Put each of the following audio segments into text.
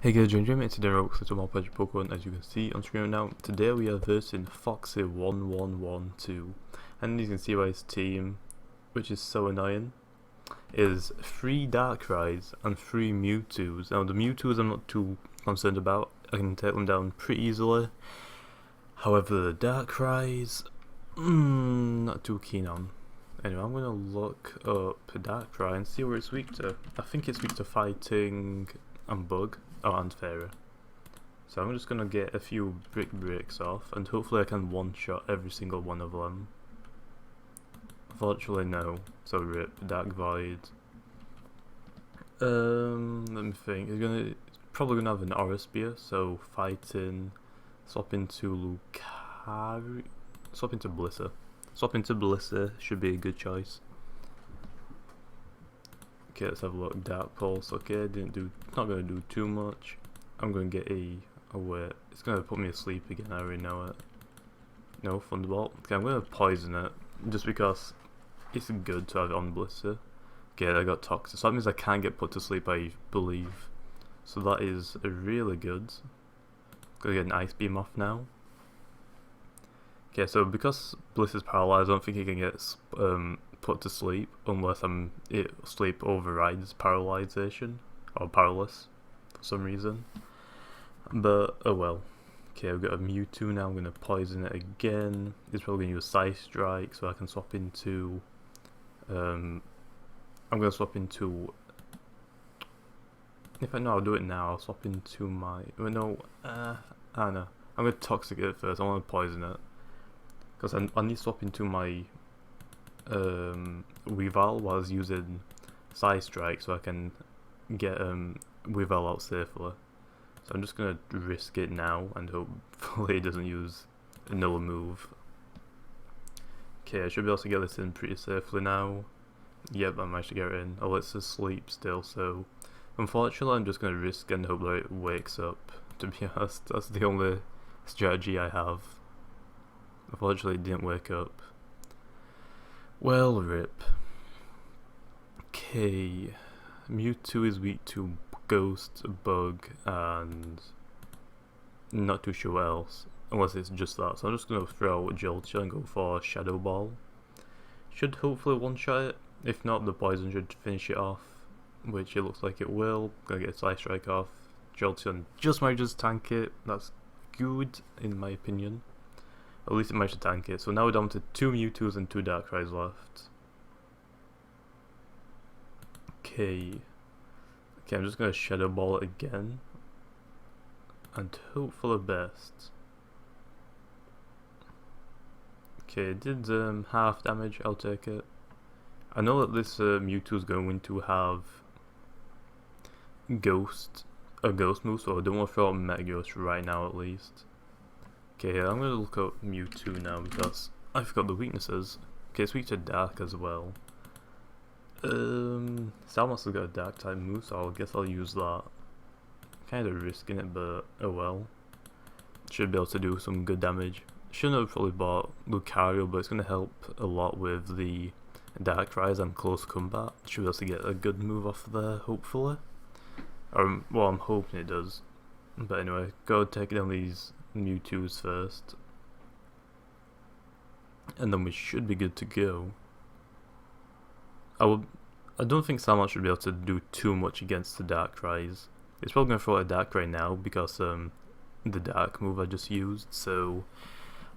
Hey guys, JamiyJamie, today Roblox little more pledge Pokemon as you can see on screen right now. Today we are versing Foxxy1112, and you can see by his team, which is so annoying, is 3 Darkrai's and 3 Mewtwo's. Now the Mewtwo's I'm not too concerned about, I can take them down pretty easily. However the Darkrai's, not too keen on. Anyway, I'm gonna look up Darkrai and see where it's weak to. I think it's weak to fighting and bug. Oh, and fairy. So I'm just gonna get a few brick breaks off, and hopefully I can one-shot every single one of them. Unfortunately, no. So rip. Dark Void. Let me think. It's probably gonna have an Aura Spear, so fighting. Swap into Lucario. Swap into Blissa. Swap into Blissa should be a good choice. Okay, let's have a look. Dark Pulse. Okay, not gonna do too much. I'm gonna get a wait. It's gonna put me asleep again. I already know it. No Thunderbolt. Okay, I'm gonna poison it just because it's good to have it on Blister. Okay, I got Toxic, so that means I can't get put to sleep, I believe. So that is really good. Gonna get an Ice Beam off now. Okay, so because Bliss is paralyzed, I don't think he can get put to sleep unless sleep overrides paralyzation or powerless for some reason. But oh well. Okay, I've got a Mewtwo now. I'm gonna poison it again. It's probably gonna use Psy Strike, so I can swap into. I'm gonna swap into. If I know, I'll do it now. I'll swap into my. Well, no, I don't know. I'm gonna Toxic it first. I want to poison it because I need to swap into my. Weavile while I was using Psy Strike, so I can get Weavile out safely. So I'm just gonna risk it now and hopefully it doesn't use another move. Okay, I should be able to get this in pretty safely now. Yep, I managed to get it in. Oh, it's asleep still, so unfortunately I'm just gonna risk and hope that it wakes up. To be honest, that's the only strategy I have. Unfortunately, it didn't wake up. Well, rip. Okay, Mewtwo is weak to Ghost, Bug, and not too sure what else, unless it's just that. So I'm just going to throw Jolteon and go for Shadow Ball. Should hopefully one-shot it. If not, the Poison should finish it off, which it looks like it will. Gonna get a Psy Strike off. Jolteon just might just tank it. That's good, in my opinion. At least it managed to tank it. So now we're down to 2 Mewtwo's and 2 Darkrai's left. Okay. Okay, I'm just gonna Shadow Ball it again. And hope for the best. Okay, it did half damage, I'll take it. I know that this Mewtwo is going to have a ghost move, so I don't want to throw out Metagross right now at least. Okay, I'm gonna look up Mewtwo now because I forgot the weaknesses. Okay, it's weak to Dark as well. Salmos has got a Dark type move, so I guess I'll use that. Kind of risking it, but oh well. Should be able to do some good damage. Shouldn't have probably bought Lucario, but it's gonna help a lot with the Darkrai's and close combat. Should be able to get a good move off there, hopefully. Well, I'm hoping it does. But anyway, go take down these Mewtwo's first, and then we should be good to go. I don't think Salmon should be able to do too much against the Darkrai's. It's probably going to throw a Darkrai now because the Dark move I just used, so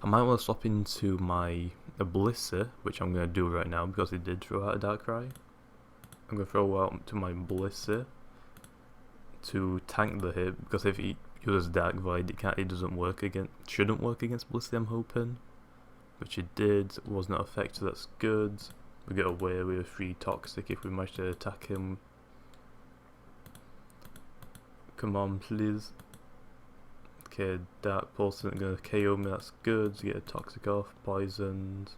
I might want to swap into my Blissa, which I'm going to do right now because it did throw out a Darkrai. I'm going to throw out to my Blissa to tank the hit, because if he uses Dark Void, shouldn't work against Blissey, I'm hoping. Which it did, was not effective, that's good. We get away with a 3 Toxic if we manage to attack him. Come on, please. Okay, Dark Pulse isn't going to KO me, that's good. Get a Toxic off, poisoned.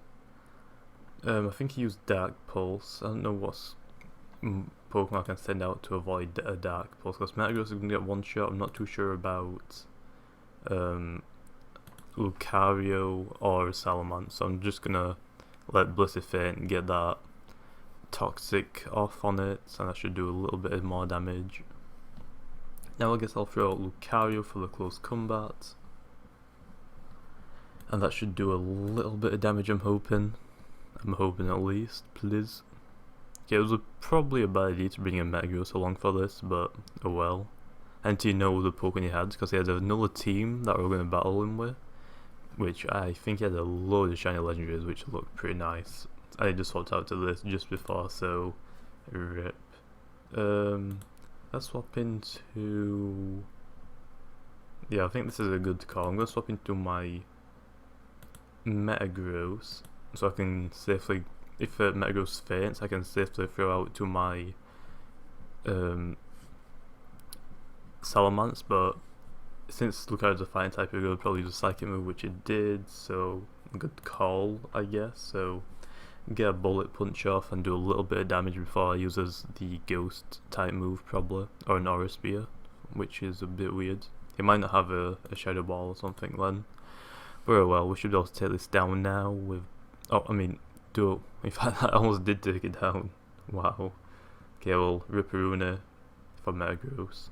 I think he used Dark Pulse. I don't know what's Pokemon I can send out to avoid a Dark Pulse, because Metagross is going to get one shot. I'm not too sure about Lucario or Salamence, so I'm just going to let Blissey faint and get that Toxic off on it, and that should do a little bit more damage. Now I guess I'll throw out Lucario for the close combat. And that should do a little bit of damage, I'm hoping. I'm hoping at least, please. Okay, it was probably a bad idea to bring in Metagross along for this, but oh well. And to know the Pokemon he had, because he had another team that we were going to battle him with, which I think he had a load of shiny legendaries, which looked pretty nice. I just swapped out to this just before, so rip. Let's swap into... Yeah, I think this is a good call. I'm going to swap into my Metagross, so I can safely, if Metagross faints, I can safely throw out to my Salamence, but since Lucario's a fighting type, it would probably use a Psychic move, which it did, so good call, I guess. So get a Bullet Punch off and do a little bit of damage before he uses the Ghost type move, probably, or an Aura Spear, which is a bit weird. He might not have a Shadow Ball or something then. Very well, we should be able to take this down now with... Oh, I mean, do... In fact, I almost did take it down. Wow. Okay, well, Ripperuna for Metagross.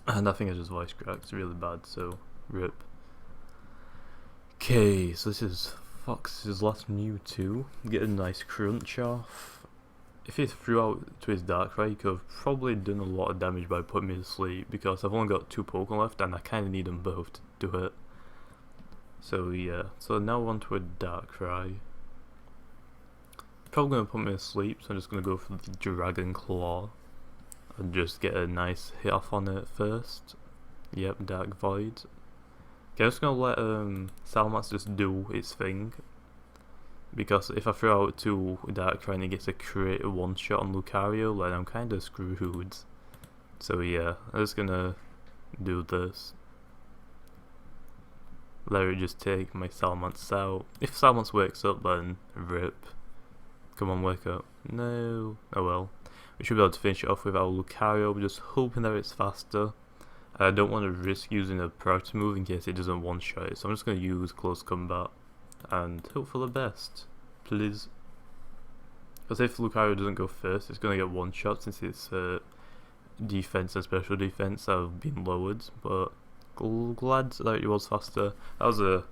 And I think I just voice cracked really bad, so rip. Okay, so this is Fox's last Mewtwo. Get a nice crunch off. If he threw out to his Darkrai, he could have probably done a lot of damage by putting me to sleep, because I've only got 2 Pokemon left and I kind of need them both to do it. So yeah, so now on to a Darkrai. Probably going to put me to sleep, so I'm just going to go for the Dragon Claw. And just get a nice hit off on it first. Yep, Dark Void. Okay, I'm just going to let Salamence just do its thing. Because if I throw out to Darkrai and it gets a crit one-shot on Lucario, then I'm kind of screwed. So yeah, I'm just going to do this. Let it just take my Salamence out. If Salamence wakes up, then rip. Come on, wake up. No. Oh well. We should be able to finish it off with our Lucario. We're just hoping that it's faster. I don't want to risk using a priority move in case it doesn't one-shot it, so I'm just going to use Close Combat and hope for the best, please. Because if Lucario doesn't go first, it's going to get one-shot since its defense and special defense have been lowered, but glad that it was faster. That was a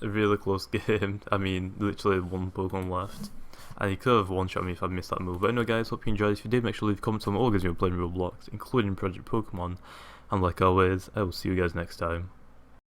really close game. I mean, literally 1 Pokemon left. And he could have one-shot me if I'd missed that move. But anyway guys, hope you enjoyed. If you did, make sure to leave comments on all games you're playing Roblox, including Project Pokemon. And like always, I will see you guys next time.